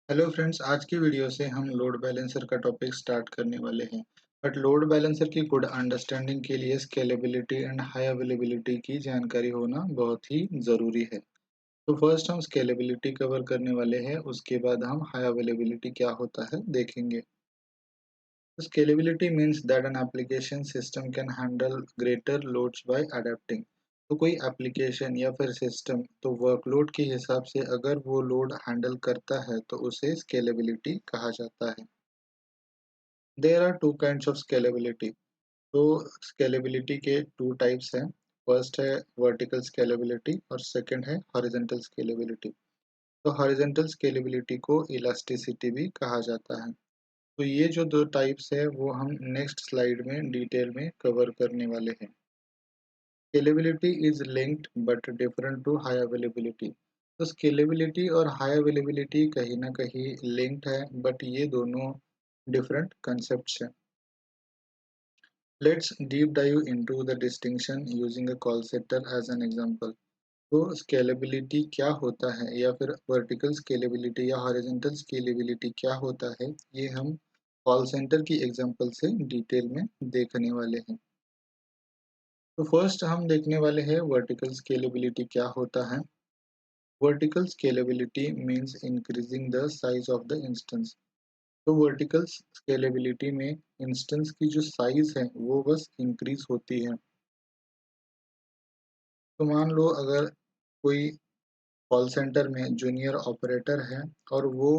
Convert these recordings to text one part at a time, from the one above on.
Hello friends, आज की video से हम लोड बैलेंसर का टॉपिक स्टार्ट करने वाले हैं। बट लोड बैलेंसर की गुड अंडरस्टैंडिंग के लिए स्केलेबिलिटी एंड हाई अवेलेबिलिटी की जानकारी होना बहुत ही ज़रूरी है। तो फर्स्ट हम स्केलेबिलिटी कवर करने वाले हैं, उसके बाद हम हाई अवेलेबिलिटी क्या होता है देखेंगे। Scalability means that an application system can handle greater loads by adapting। तो कोई एप्लीकेशन या फिर सिस्टम तो वर्कलोड के हिसाब से अगर वो लोड हैंडल करता है तो उसे स्केलेबिलिटी कहा जाता है। There are two kinds of scalability. तो स्केलेबिलिटी के टू टाइप्स हैं। फर्स्ट है वर्टिकल स्केलेबिलिटी और सेकंड है हॉरिजॉन्टल स्केलेबिलिटी। तो हॉरिजॉन्टल स्केलेबिलिटी को इलास्टिसिटी भी कहा जाता है। तो ये जो दो टाइप्स है वो हम नेक्स्ट स्लाइड में डिटेल में कवर करने वाले हैं। Scalability is linked but different to high availability. तो स्केलेबिलिटी और हाई अवेलेबिलिटी कहीं ना कहीं लिंक्ड है, बट ये दोनों डिफरेंट कंसेप्ट्स हैं। Let's deep dive into the distinction using a call centre as an example. तो स्केलेबिलिटी क्या होता है या फिर वर्टिकल स्केलेबिलिटी या हॉरिजॉन्टल स्केलेबिलिटी क्या होता है, ये हम कॉल सेंटर की एग्जांपल से डिटेल में देखने वाले हैं। तो फर्स्ट हम देखने वाले हैं वर्टिकल स्केलेबिलिटी क्या होता है। Vertical scalability means increasing the size of the instance. तो वर्टिकल स्केलेबिलिटी में इंस्टेंस की जो साइज है वो बस इंक्रीज होती है। तो मान लो अगर कोई कॉल सेंटर में जूनियर ऑपरेटर है और वो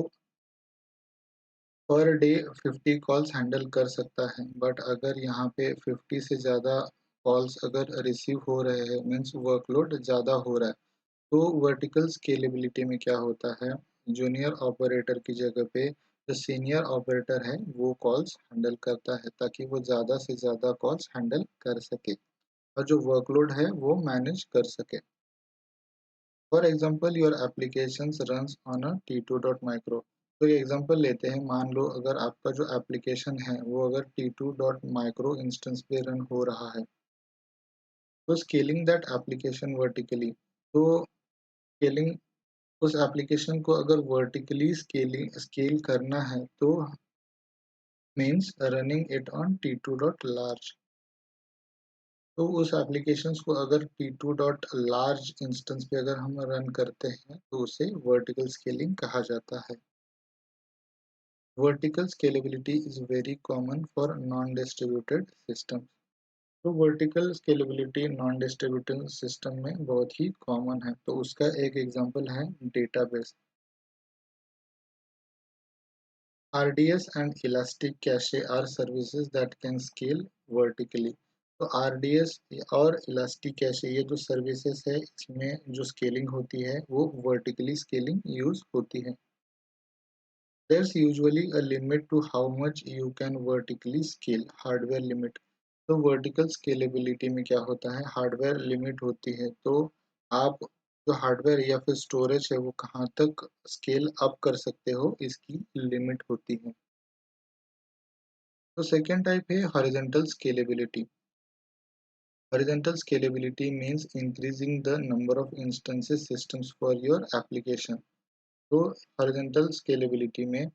पर डे 50 कॉल्स हैंडल कर सकता है, बट अगर यहाँ पे 50 से ज़्यादा कॉल्स अगर रिसीव हो रहे हैं, मीन्स वर्कलोड ज़्यादा हो रहा है, तो वर्टिकल स्केलेबिलिटी में क्या होता है, जूनियर ऑपरेटर की जगह पे जो सीनियर ऑपरेटर है वो कॉल्स हैंडल करता है ताकि वो ज़्यादा से ज़्यादा कॉल्स हैंडल कर सके और जो वर्कलोड है वो मैनेज कर सके। For example your application runs on a T2.micro। तो ये एग्जाम्पल लेते हैं, मान लो अगर आपका जो एप्लीकेशन है वो अगर T2.micro इंस्टेंस पे रन हो रहा है, तो स्केलिंग दैट एप्लीकेशन वर्टिकली, तो स्केलिंग उस एप्लीकेशन को अगर वर्टिकली स्केल करना है तो means running it on T2.large। तो उस एप्लीकेशंस को अगर T2.large इंस्टेंस पे अगर हम रन करते हैं तो उसे वर्टिकल स्केलिंग कहा जाता है। Vertical scalability is very common for non-distributed systems। तो vertical scalability non distributed system में बहुत ही कॉमन है। तो उसका एक एग्जांपल है database. RDS and Elastic Cache are services that can scale vertically। तो RDS और Elastic Cache ये जो सर्विसेज है इसमें जो स्केलिंग होती है वो वर्टिकली स्केलिंग यूज होती है। There's usually a limit to how much you can vertically scale, hardware limit. तो वर्टिकल स्केलेबिलिटी में क्या होता है, हार्डवेयर लिमिट होती है। तो आप जो हार्डवेयर या फिर स्टोरेज है वो कहाँ तक स्केल अप कर सकते हो, इसकी लिमिट होती है। तो सेकेंड टाइप है horizontal scalability. Horizontal scalability means increasing the number of instances systems for your application. तो हॉरिजॉन्टल स्केलेबिलिटी में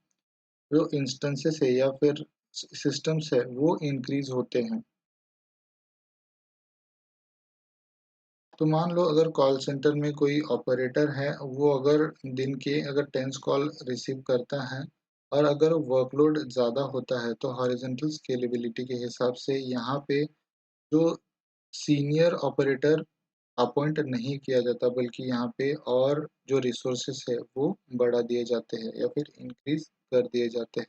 जो इंस्टेंसेस है या फिर सिस्टम्स है वो इंक्रीज होते हैं। तो मान लो अगर कॉल सेंटर में कोई ऑपरेटर है, वो अगर दिन के अगर 10 कॉल रिसीव करता है और अगर वर्कलोड ज़्यादा होता है तो हॉरिजॉन्टल स्केलेबिलिटी के हिसाब से यहाँ पे जो सीनियर ऑपरेटर अपॉइंट नहीं किया जाता, बल्कि यहाँ पे और जो रिसोर्सेस है वो बढ़ा दिए जाते हैं या फिर इंक्रीज कर दिए जाते हैं।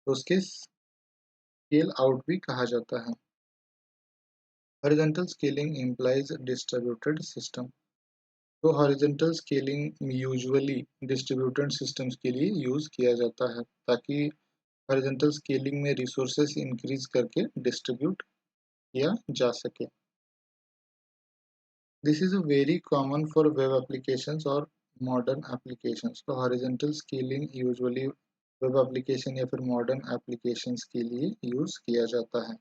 तो उसके स्केल आउट भी कहा जाता है। Horizontal scaling implies distributed system. तो horizontal scaling usually distributed systems के लिए यूज किया जाता है ताकि हॉरिजॉन्टल स्केलिंग में रिसोर्सेस इंक्रीज करके डिस्ट्रीब्यूट किया जा सके। This is very common for web applications और मॉडर्न एप्लीकेशंस। तो horizontal scaling usually web application या फिर मॉडर्न एप्लीकेशंस के लिए यूज किया जाता है।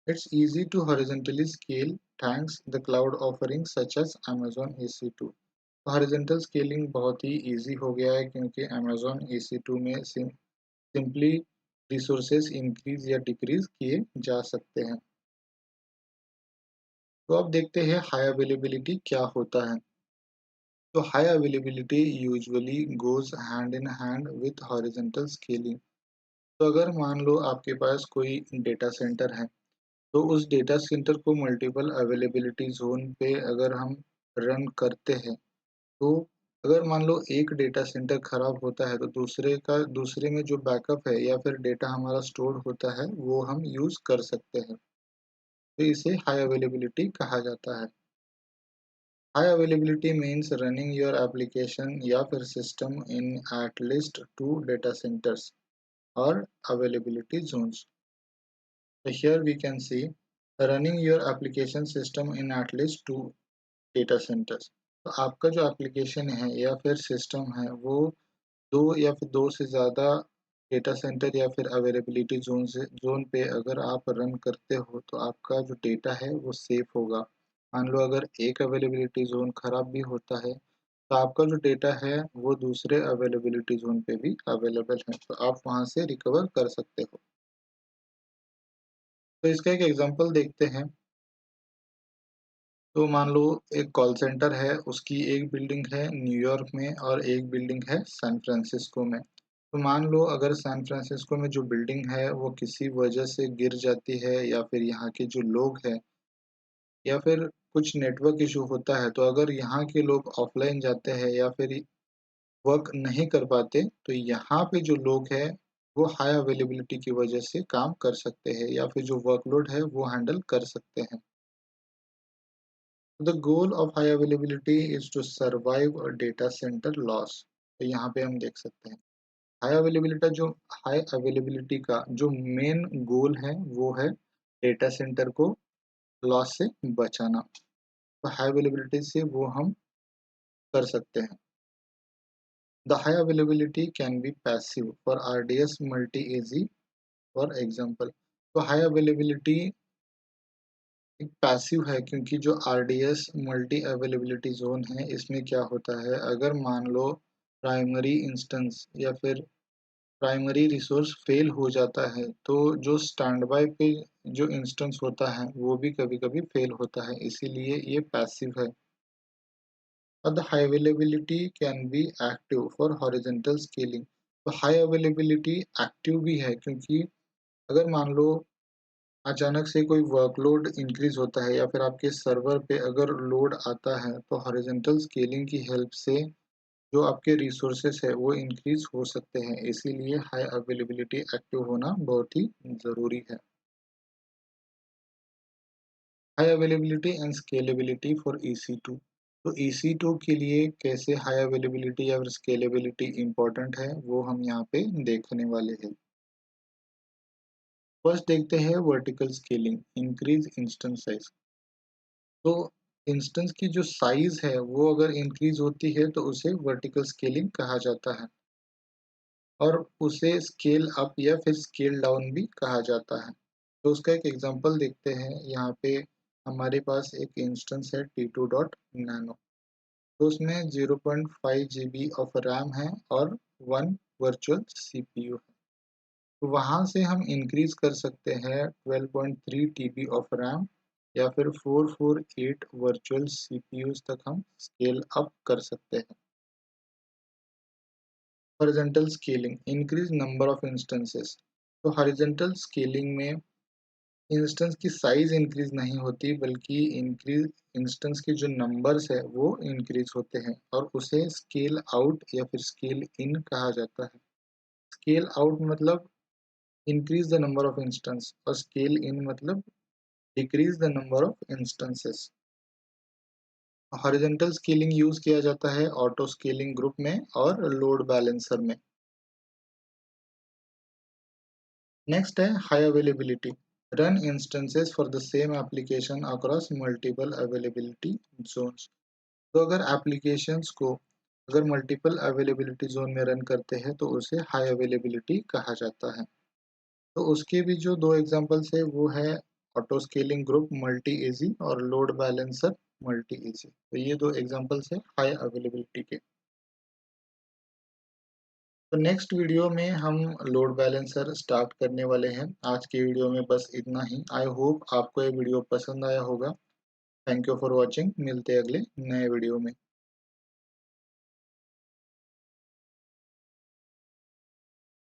It's easy to horizontally scale thanks the cloud offerings such as Amazon EC2। Horizontal scaling बहुत ही इजी हो गया है क्योंकि अमेज़न EC2 में सिंपली रिसोर्सेज इंक्रीज या डिक्रीज किए जा सकते हैं। तो अब देखते हैं हाई अवेलेबिलिटी क्या होता है। तो high availability usually goes hand in hand with horizontal scaling. तो अगर मान लो आपके पास कोई डेटा सेंटर है, तो उस डेटा सेंटर को मल्टीपल अवेलेबिलिटी जोन पे अगर हम रन करते हैं, तो अगर मान लो एक डेटा सेंटर खराब होता है तो दूसरे में जो बैकअप है या फिर डेटा हमारा स्टोर होता है वो हम यूज कर सकते हैं। तो इसे हाई अवेलेबिलिटी कहा जाता है। High availability means running your application या फिर system in at least two data centres और availability zones. So here we can see running your application system in at least two data centers. तो आपका जो application है या फिर system है वो दो या फिर दो से ज़्यादा डेटा सेंटर या फिर अवेलेबिलिटी जोन पे अगर आप रन करते हो तो आपका जो डेटा है वो सेफ होगा। मान लो अगर एक अवेलेबिलिटी जोन खराब भी होता है तो आपका जो डेटा है वो दूसरे अवेलेबिलिटी जोन पे भी अवेलेबल है, तो आप वहाँ से रिकवर कर सकते हो। तो इसका एक एग्जांपल देखते हैं। तो मान लो एक कॉल सेंटर है, उसकी एक बिल्डिंग है न्यूयॉर्क में और एक बिल्डिंग है सैन फ्रांसिस्को में। तो मान लो अगर सैन फ्रांसिस्को में जो बिल्डिंग है वो किसी वजह से गिर जाती है या फिर यहाँ के जो लोग हैं या फिर कुछ नेटवर्क इशू होता है, तो अगर यहाँ के लोग ऑफलाइन जाते हैं या फिर वर्क नहीं कर पाते, तो यहाँ पे जो लोग हैं वो हाई अवेलेबिलिटी की वजह से काम कर सकते हैं या फिर जो वर्कलोड है वो हैंडल कर सकते हैं। The goal of high availability is to survive a data center loss। तो यहाँ पे हम देख सकते हैं हाई अवेलेबिलिटी का जो मेन गोल है वो है डेटा सेंटर को लॉस से बचाना। तो हाई अवेलेबिलिटी से वो हम कर सकते हैं। The high availability can be passive for RDS multi AG for example. तो हाई अवेलेबिलिटी एक पैसिव है क्योंकि जो RDS मल्टी अवेलेबिलिटी जोन है इसमें क्या होता है, अगर मान लो प्राइमरी इंस्टेंस या फिर प्राइमरी रिसोर्स फेल हो जाता है तो जो स्टैंड बाय पे जो इंस्टेंस होता है वो भी कभी कभी फेल होता है, इसीलिए ये पैसिव है। और the high availability can be active for horizontal scaling. तो हाई अवेलेबिलिटी एक्टिव भी है क्योंकि अगर मान लो अचानक से कोई वर्कलोड इंक्रीज होता है या फिर आपके सर्वर पे अगर लोड आता है तो हॉरिजॉन्टल स्केलिंग की हेल्प से जो आपके रिसोर्सेस है वो इंक्रीज हो सकते हैं, इसीलिए हाई अवेलेबिलिटी एक्टिव होना बहुत ही ज़रूरी है। High availability and scalability for EC2। तो EC2 के लिए कैसे हाई अवेलेबिलिटी या फिर स्केलेबिलिटी इंपॉर्टेंट है वो हम यहाँ पे देखने वाले हैं। फर्स्ट देखते हैं vertical scaling increase instance size. तो इंस्टेंस की जो साइज है वो अगर इंक्रीज होती है तो उसे वर्टिकल स्केलिंग कहा जाता है और उसे स्केल अप या फिर स्केल डाउन भी कहा जाता है। तो उसका एक एग्जांपल देखते हैं। यहाँ पे हमारे पास एक इंस्टेंस है T2.nano। तो उसमें 0.5 GB ऑफ रैम है और 1 वर्चुअल CPU है। तो वहाँ से हम इंक्रीज कर सकते हैं 12.3 TB ऑफ रैम या फिर 448 वर्चुअल CPUs तक हम स्केल अप कर सकते हैं। Horizontal scaling increase number of instances. तो हॉरिजॉन्टल स्केलिंग में इंस्टेंस की साइज इंक्रीज नहीं होती बल्कि इंक्रीज इंस्टेंस के जो नंबर्स है वो इंक्रीज होते हैं और उसे स्केल आउट या फिर स्केल इन कहा जाता है। स्केल आउट मतलब increase the number of instance और scale in मतलब decrease the number of instances। Horizontal scaling use किया जाता है ऑटो स्केलिंग ग्रुप में और लोड बैलेंसर में। नेक्स्ट है high availability run instances for the same application across multiple availability zones. तो अगर एप्लीकेशंस को अगर मल्टीपल अवेलेबिलिटी जोन में रन करते हैं तो उसे हाई अवेलेबिलिटी कहा जाता है। तो उसके भी जो दो एग्जांपल्स है वो है ऑटो स्केलिंग ग्रुप मल्टी एजी और लोड बैलेंसर मल्टी एसी। तो ये दो एग्जांपल्स है हाई अवेलेबिलिटी के। तो नेक्स्ट वीडियो में हम लोड बैलेंसर स्टार्ट करने वाले हैं। आज की वीडियो में बस इतना ही। आई होप आपको ये वीडियो पसंद आया होगा। Thank you for watching. मिलते हैं अगले नए वीडियो में।